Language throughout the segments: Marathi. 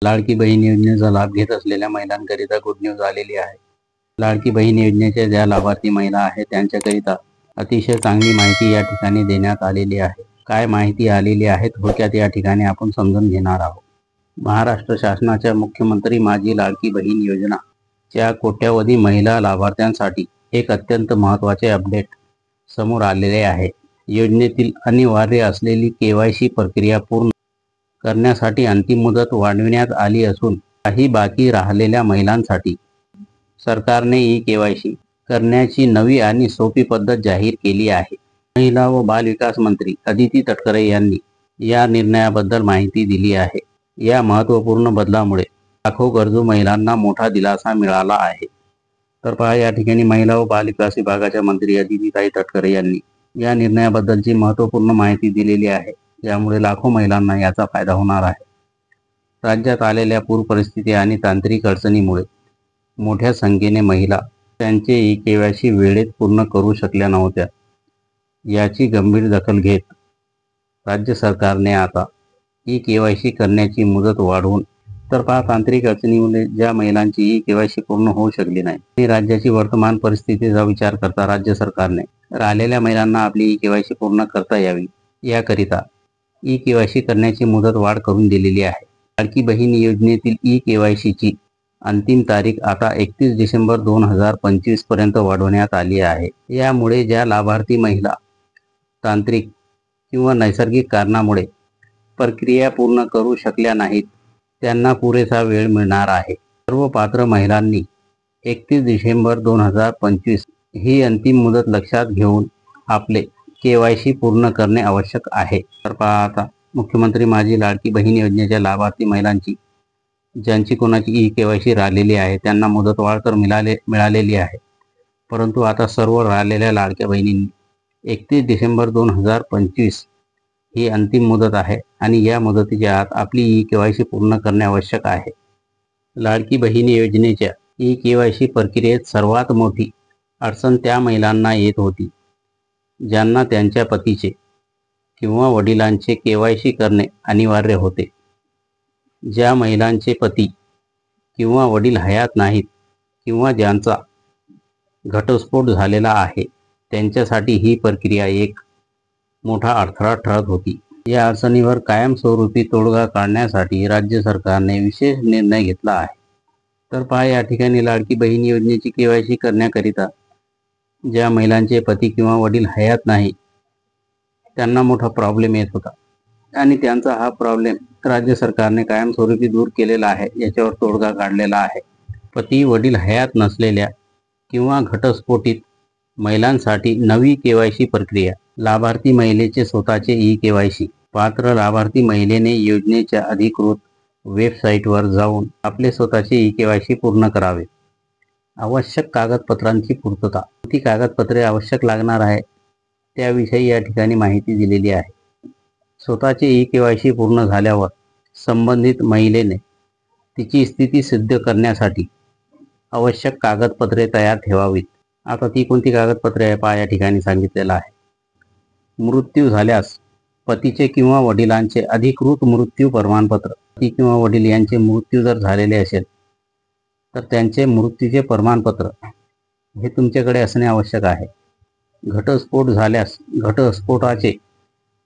लाडकी बहीण योजनेचा लाभ घेत असलेल्या महिलांकरिता गुड न्यूज आलेली आहे. लाडकी बहीण योजनेच्या ज्या लाभार्थी महिला आहेत त्यांच्याकरिता अतिशय चांगली माहिती या ठिकाणी देण्यात आलेली आहे. काय माहिती आलेली आहे थोडक्यात या ठिकाणी आपण समजून घेणार आहोत. महाराष्ट्र शासनाच्या मुख्यमंत्री माझी लाडकी बहीण योजना च्या कोट्यावधी महिला लाभार्थ्यांसाठी एक अत्यंत महत्त्वाचे अपडेट समोर आलेले आहे. योजनेतील अनिवार्य असलेली केवायसी प्रक्रिया पूर्ण करण्यासाठी अंतिम मुदत वाढविण्यात आली असून काही बाकी राहिलेल्या महिलांसाठी सरकारने केवायसी करण्याची नवी आणि सोपी पद्धत जाहीर केली आहे. महिला व बाल विकास मंत्री अदिती तटकरे यांनी या निर्णयाबद्दल माहिती दिली आहे. या महत्त्वपूर्ण बदलामुळे लाखो गरजू महिलांना मोठा दिलासा मिळाला आहे. तर पहा या ठिकाणी महिला व बाल विकास विभागाच्या मंत्री अदितीताई तटकरे यांनी या निर्णयाबद्दलची महत्त्वपूर्ण माहिती दिलेली आहे. यामुळे लाखो महिलांना याचा फायदा होणार आहे. राज्यात आलेल्या पूर परिस्थिती आणि तांत्रिक अडचणीमुळे मोठ्या संख्येने महिला त्यांचे केवायसी वेळेत पूर्ण करू शकल्या नव्हत्या. याची गंभीर दखल घेत राज्य सरकारने आता केवायसी करण्याची मुदत वाढवून तर पहा तांत्रिक अडचणीमुळे ज्या महिलांची केवायसी पूर्ण होऊ शकली नाही आणि राज्याची वर्तमान परिस्थितीचा विचार करता राज्य सरकारने राहिलेल्या महिलांना आपली केवायसी पूर्ण करता यावी याकरिता केवायसी करण्याची मुदत वाढ करून दिलेली आहे. लाडकी बहीण योजनेतील केवायसीची अंतिम तारीख आता 31 डिसेंबर 2025 पर्यंत वाढवण्यात आली आहे. यामुळे ज्या लाभार्थी महिला तांत्रिक किंवा नैसर्गिक कारणामुळे प्रक्रिया पूर्ण करू शकल्या नाहीत त्यांना पुरेसा वेळ मिळणार आहे. सर्व पात्र महिलांनी 31 डिसेंबर 2025 ही अंतिम मुदत लक्षात घेऊन आपले केवायसी पूर्ण करणे आवश्यक आहे. तर पहा आता मुख्यमंत्री माझी लाडकी बहीण योजनेच्या लाभार्थी महिलांची ज्यांची कोणाची केवायसी राहिलेली आहे त्यांना मुदतवाढ तर मिळालेली आहे. परंतु आता सर्व राहिलेल्या लाडक्या बहिणींनी 31 डिसेंबर 2025 ही अंतिम मुदत आहे आणि या मुदतीच्या आत आपली केवायसी पूर्ण करणे आवश्यक आहे. लाडकी बहीण योजनेच्या केवायसी प्रक्रियेत सर्वात मोठी अडचण त्या महिलांना येत होती ज्यांना त्यांच्या पतीचे किंवा वडिलांचे केवायसी करणे अनिवार्य होते. ज्या महिलांचे पती किंवा वडील हयात नाहीत किंवा ज्यांचा घटस्फोट झालेला आहे त्यांच्यासाठी ही प्रक्रिया एक मोठा अडथळा ठरत होती. या अडचणीवर कायमस्वरूपी तोडगा काढण्यासाठी राज्य सरकारने विशेष निर्णय घेतला आहे. तर पहा या ठिकाणी लाडकी बहीण योजनेची केवायसी करण्याकरिता ज्या महिलांचे पती किंवा वडील हयात नाही त्यांना मोठा प्रॉब्लेम येत होता आणि त्यांचा हा प्रॉब्लेम राज्य सरकारने कायमस्वरूपी दूर केलेला आहे. याच्यावर तोडगा काढलेला आहे. पती वडील हयात नसलेल्या किंवा घटस्फोटित महिलांसाठी नवी केवायसी प्रक्रिया. लाभार्थी महिलेचे स्वतःचे केवायसी. पात्र लाभार्थी महिलेने योजनेच्या अधिकृत वेबसाईटवर जाऊन आपले स्वतःचे केवायसी पूर्ण करावे. आवश्यक कागदपत्रांची पूर्तता. किती कागदपत्रे आवश्यक लागणार आहे त्याविषयी या ठिकाणी माहिती दिलेली आहे. स्वतःचे केवायसी पूर्ण झाल्यावर संबंधित महिलेने तिची स्थिती सिद्ध करण्यासाठी आवश्यक कागदपत्रे तयार ठेवावीत. आता ती कोणती कागदपत्रे आहे पहा या ठिकाणी सांगितलेलं आहे. मृत्यू झाल्यास पतीचे किंवा वडिलांचे अधिकृत मृत्यू प्रमाणपत्र. पती किंवा वडील यांचे मृत्यू जर झालेले असेल तर त्यांचे मृत्यूचे प्रमाणपत्र हे तुमच्याकडे असणे आवश्यक आहे. घटस्फोट झाल्यास घटस्फोटाचे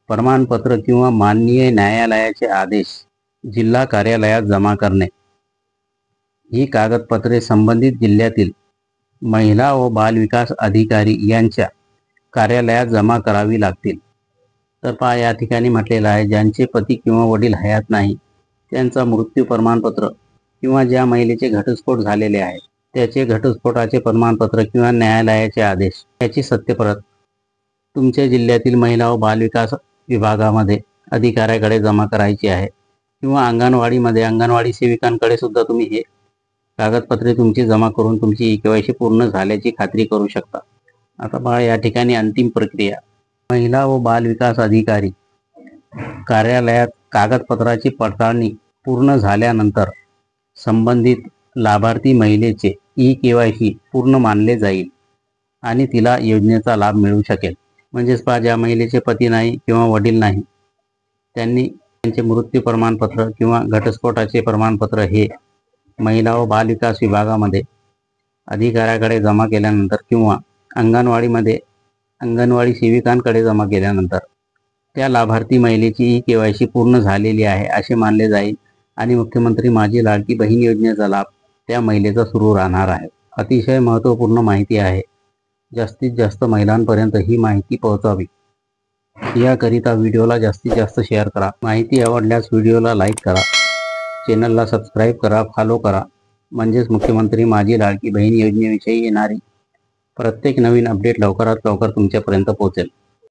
प्रमाणपत्र किंवा माननीय न्यायालयाचे आदेश जिल्हा कार्यालयात जमा करणे. ही कागदपत्रे संबंधित जिल्ह्यातील महिला व बाल विकास अधिकारी यांच्या कार्यालयात जमा करावी लागतील. तर पहा या ठिकाणी म्हटलेलं आहे ज्यांचे पती किंवा वडील हयात नाही त्यांचा मृत्यू प्रमाणपत्र किंवा ज्या महिलेचे घटस्फोट झालेले आहे त्याचे घटस्फोटाचे प्रमाणपत्र किंवा न्यायालयाचे आदेश याची सत्यप्रत तुमच्या जिल्ह्यातील महिला व बाल विकास विभागामध्ये अधिकाऱ्याकडे जमा करायची आहे किंवा अंगणवाडीमध्ये अंगणवाडी सेविकांकडे सुद्धा तुम्ही हे कागदपत्रे तुमची जमा करून तुमची केवायसी पूर्ण झाल्याची खात्री करू शकता. आता पहा या ठिकाणी अंतिम प्रक्रिया. महिला व बाल विकास अधिकारी कार्यालयात कागदपत्राची पडताळणी पूर्ण झाल्यानंतर संबंधित लाभार्थी महिलेचे केवायसी पूर्ण मानले जाईल आणि तिला योजनेचा लाभ मिळू शकेल. म्हणजेच पहा ज्या महिलेचे पती नाही किंवा वडील नाही त्यांनी त्यांचे मृत्यू प्रमाणपत्र किंवा घटस्फोटाचे प्रमाणपत्र हे महिला व बाल विकास विभागामध्ये अधिकाऱ्याकडे जमा केल्यानंतर किंवा अंगणवाडी सेविकांकडे जमा केल्यानंतर त्या लाभार्थी महिलेची KYC पूर्ण झालेली आहे असे मानले जाईल आणि मुख्यमंत्री माझी लाडकी बहीण योजनेचा लाभ त्या महिलेचा सुरू राहणार आहे। अतिशय महत्त्वपूर्ण माहिती आहे। जास्तीत जास्त महिलांपर्यंत ही माहिती पोहोचावी याकरिता व्हिडिओला जास्तीत जास्त शेअर करा। माहिती आवडल्यास व्हिडिओला लाईक करा, चॅनलला सबस्क्राईब करा, फॉलो करा, म्हणजेच मुख्यमंत्री माझी लाडकी बहीण योजनेविषयी येणारी प्रत्येक नवीन अपडेट लवकरात लवकर तुमच्यापर्यंत पोहोचेल।